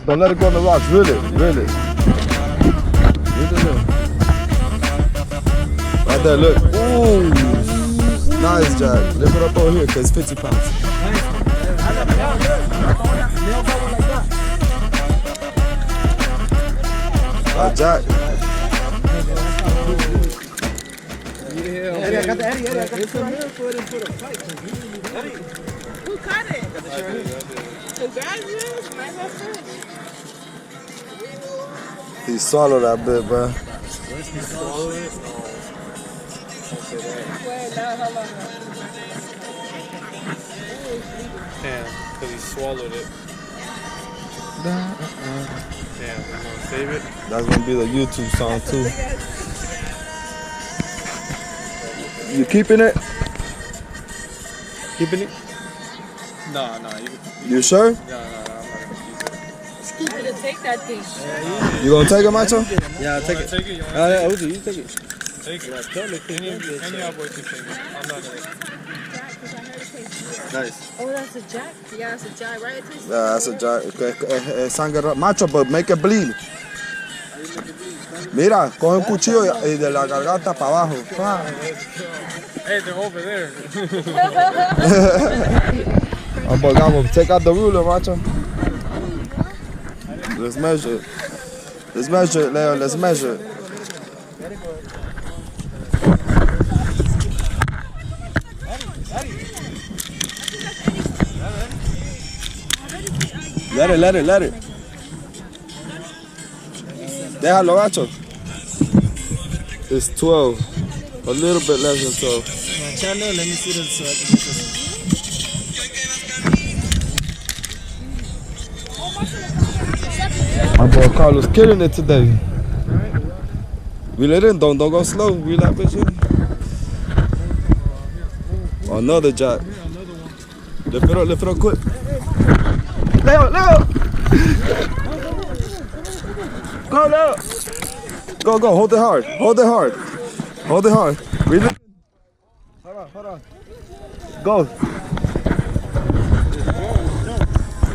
Don't let it go on the rocks. Reel it. Right there, look. Ooh. Nice, Jack. Lift it up over here, because it's 50 pounds. Jack. Eddie, I got the Eddie. It's a miracle it didn't put a fight. Eddie. Who caught it? Congratulations, nice fish. He swallowed that bit, bro. Once he swallowed it, Wait, now how long? damn, because he swallowed it. Damn, we're gonna save it. That's gonna be the YouTube song too. You keeping it? Keeping it? No. You sure? No, I'm not gonna keep it. I'm gonna take that thing. You gonna take it, Macho? Yeah, I'll take it. Take it, you Uzi, you take it. take it. Any y'all boys can take it. I'm not gonna. Nice. Oh, that's a jack? Yeah, that's a jack, right? It tastes Yeah, that's a jack. Sangre Macho, but make it bleed. Mira, coge un cuchillo y de la garganta para abajo. Hey, they're over there. Oh, but vamos, take out the ruler, Macho. Let's measure it. Let's measure it, Leo. Let's measure it. Let it. Déjalo, Macho. It's 12. A little bit less than 12. Chalo, let me see this so I can get this. My boy Carlos killing it today. Reel it in, don't go slow. Reel that bitch in. Another jack. Lift it up quick. Leo. Go, Leo. Go, hold it hard. Reel it. Hold on. Go.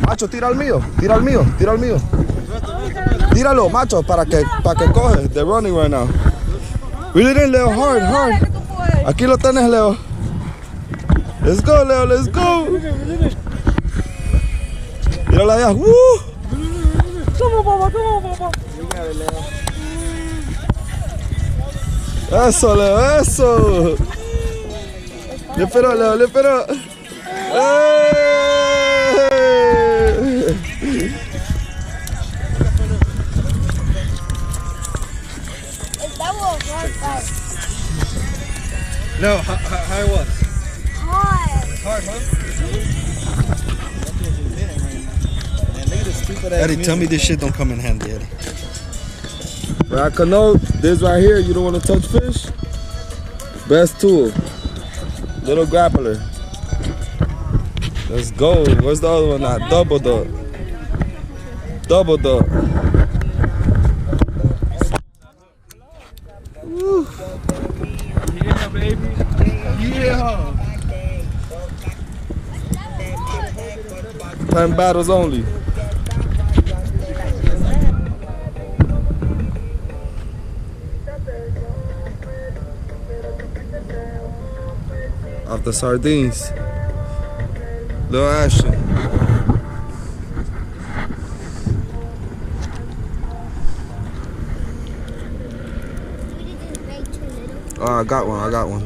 Macho, tira el mío. Tíralo, Macho, para que coge. They're running right now. Reel it in, Leo, hard. Aquí lo tenés, Leo. Let's go, Leo, let's go. Tíralo allá. Woo. Come on, Papa. You got it, Leo. Eso, Leo, eso. Lift it up, Leo, lift it up. Hey. That was hard. No, how it was? Hard, huh? Eddie, tell me this shit don't come in handy, Eddie. But I can know this right here, you don't want to touch fish? Best tool. Little grappler. Let's go. Where's the other one at? Double duck. Woo. Yeah, baby. Yeah. 10 battles only. Off the sardines. Little action. Oh, I got one.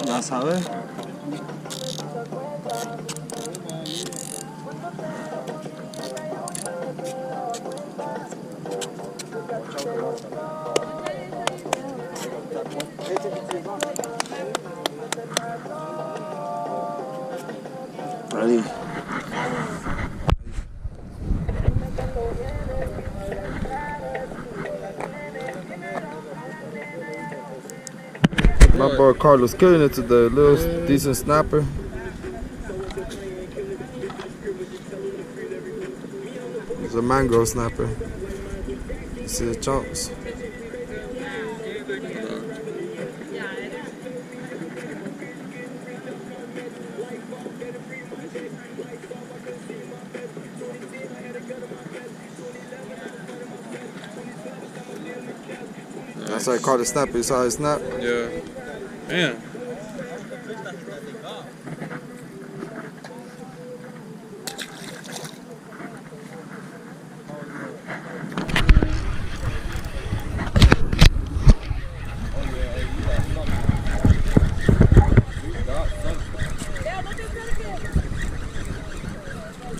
Ya sabes. Ready. My boy Carlos killing it today. Little decent snapper. It's a mango snapper. You see the chunks. That's how I caught a snapper. You saw it snap? Yeah. Man.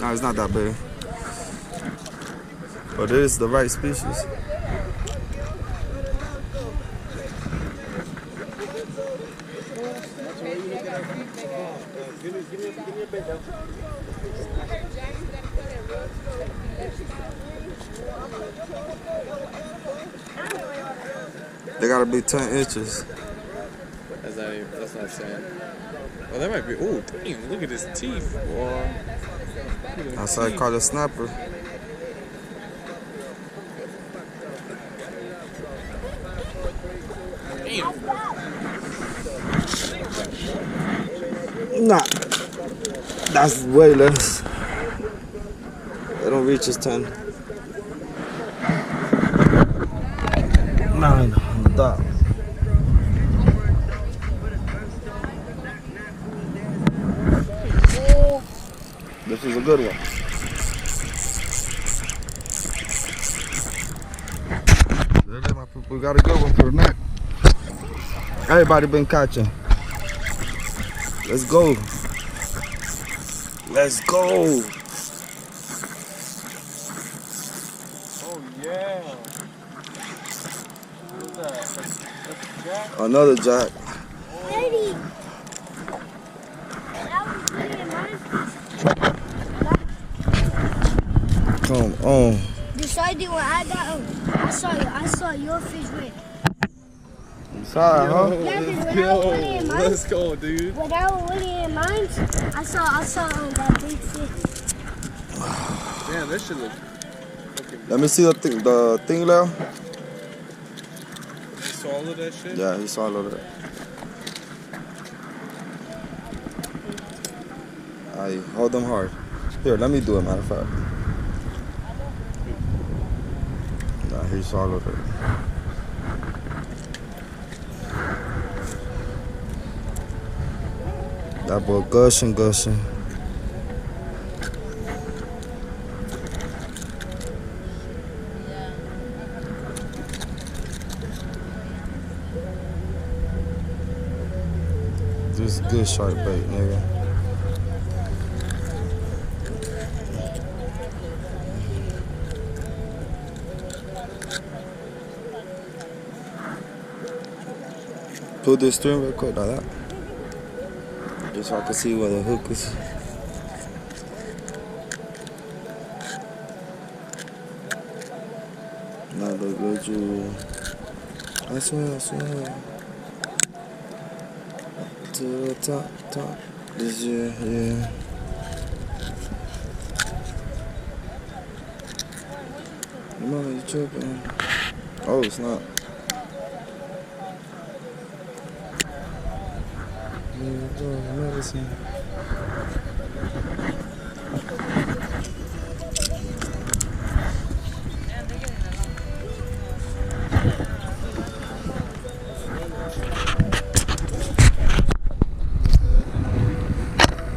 No, it's not that big. But it is the right species. They gotta be 10 inches. That's not saying. Oh, that might be. Oh, damn! Look at his teeth, boy. That's how I caught a snapper. Damn. Nah, that's way less. They don't reach his 10. 9 on the dot. This is a good one. We got a good one for the night. Everybody been catching. Let's go. Let's go. Oh yeah. What's that? That's a jack? Another jack. Daddy. That was really nice. Come on. Decided when I got I saw your fish with. Sorry, huh? Yeah, because when I was really in mine, Let's go, dude. when I was really in mine, I saw that big fish. Damn, that shit look. Let me see the thing there. You swallowed that shit? Yeah, he swallowed it. I hold them hard. Here, let me do it, matter of fact. Nah, he swallowed it. That boy gushing. This is good shark bait, nigga. Pull this string real quick like that. Just so I can see where the hook is. Now look good, you. I swear. To the top. This year, yeah. Come on, you tripping. Oh, it's not. Medicine.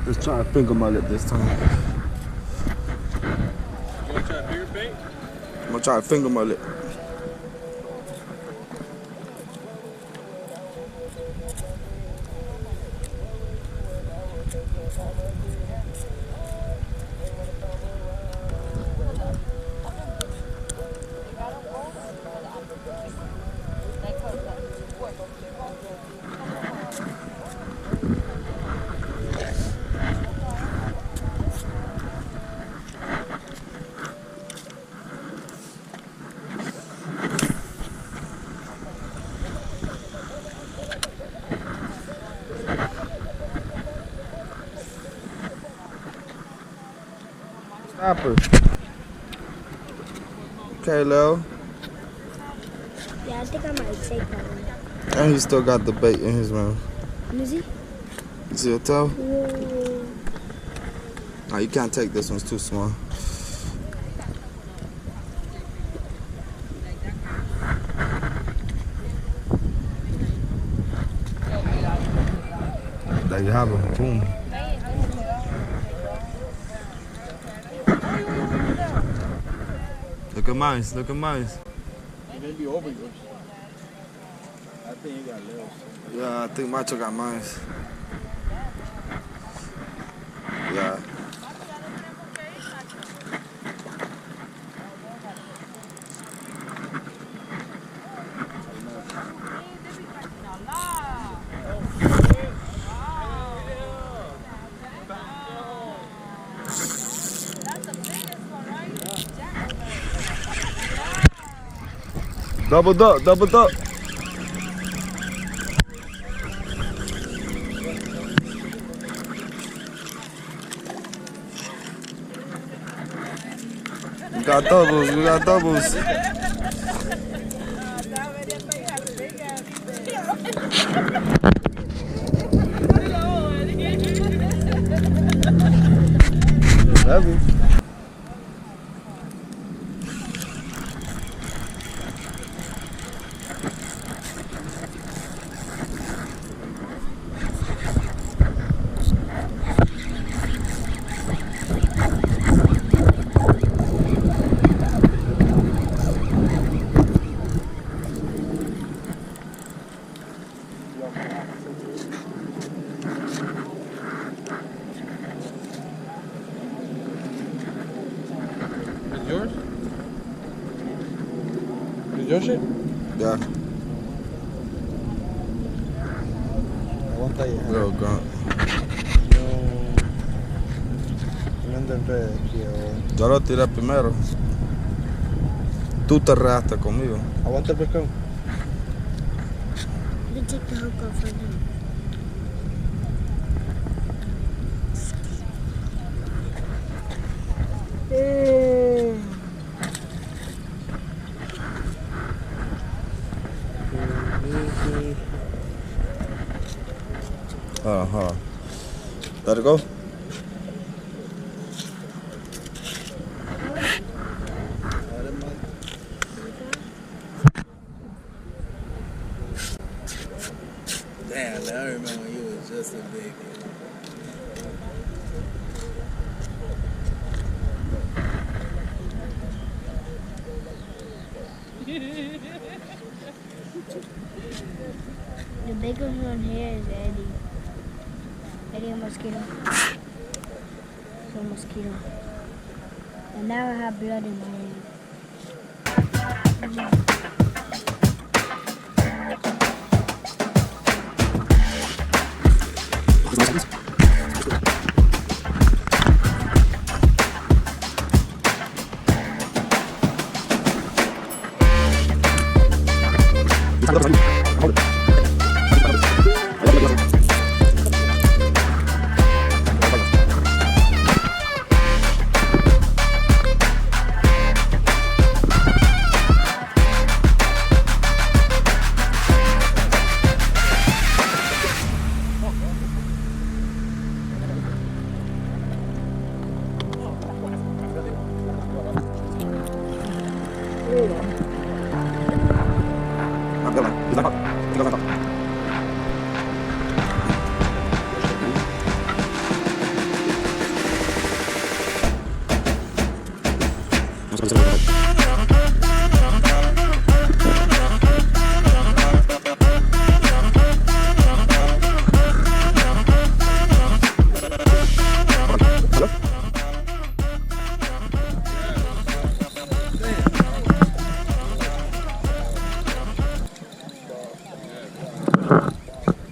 Let's try a finger mullet this time. You wanna try a bigger bait? I'm gonna try a finger mullet. Stopper. Okay, Leo. Yeah, I think I might take that one. And he still got the bait in his mouth. Let me see. You see a toe? Whoa. No, you can't take this one. It's too small. There you have it. Boom. Look at mine. Look at mine. It may be over yours. I think you got Leo's. Yeah, I think Macho got mine. Yeah. Double duck, double duck. We got doubles, we got doubles. Heavy. Is yours? Is your shit? Yeah, Aguanta ahí. little grunt. No ando en redes aquí. Yo lo tiré primero. Tú te reaste conmigo. Aguanta el pescado. You can take the hook off right now. Uh-huh. Let it go. Damn, I remember when you was just a baby. The biggest one here is Eddie. Eddie a mosquito. So mosquito. And now I have blood in my hand.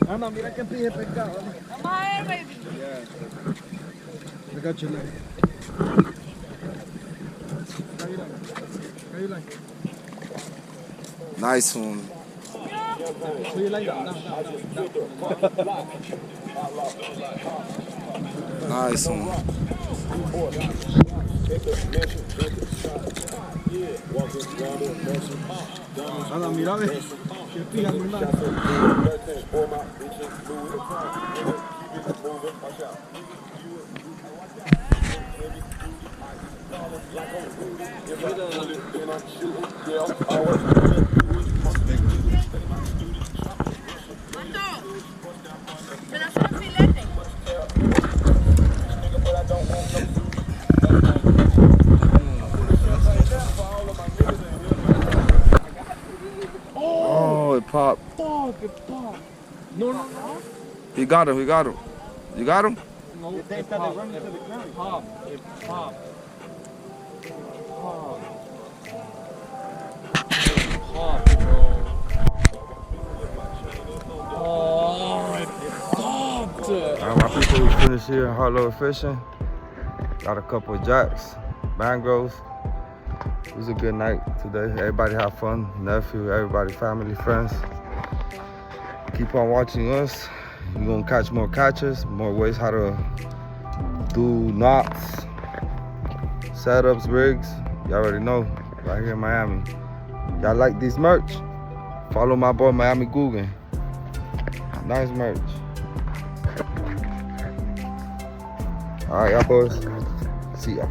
Ah, no, mira que pide pescado. Vamos a ver, baby. I got your leg. How you like? Nice one. So you like that? No. Nice one. Anda, mira, ve. Que pija, mi hermano. Pero son filetes. Oh, it popped. Fuck, it popped. No, no, no. He got him. He got him. You got him? No, it popped. It popped. It popped. Popped, bro. Oh, it popped. All right, my people, we finished here in Haulover fishing. Got a couple of jacks, mangroves. It was a good night today. Everybody had fun. Nephew, everybody, family, friends. Keep on watching us. You're gonna catch more catches, more ways how to do knots, setups, rigs. You already know, right here in Miami. Y'all like this merch? Follow my boy Miami Guggen. Nice merch. All right, y'all boys. See ya.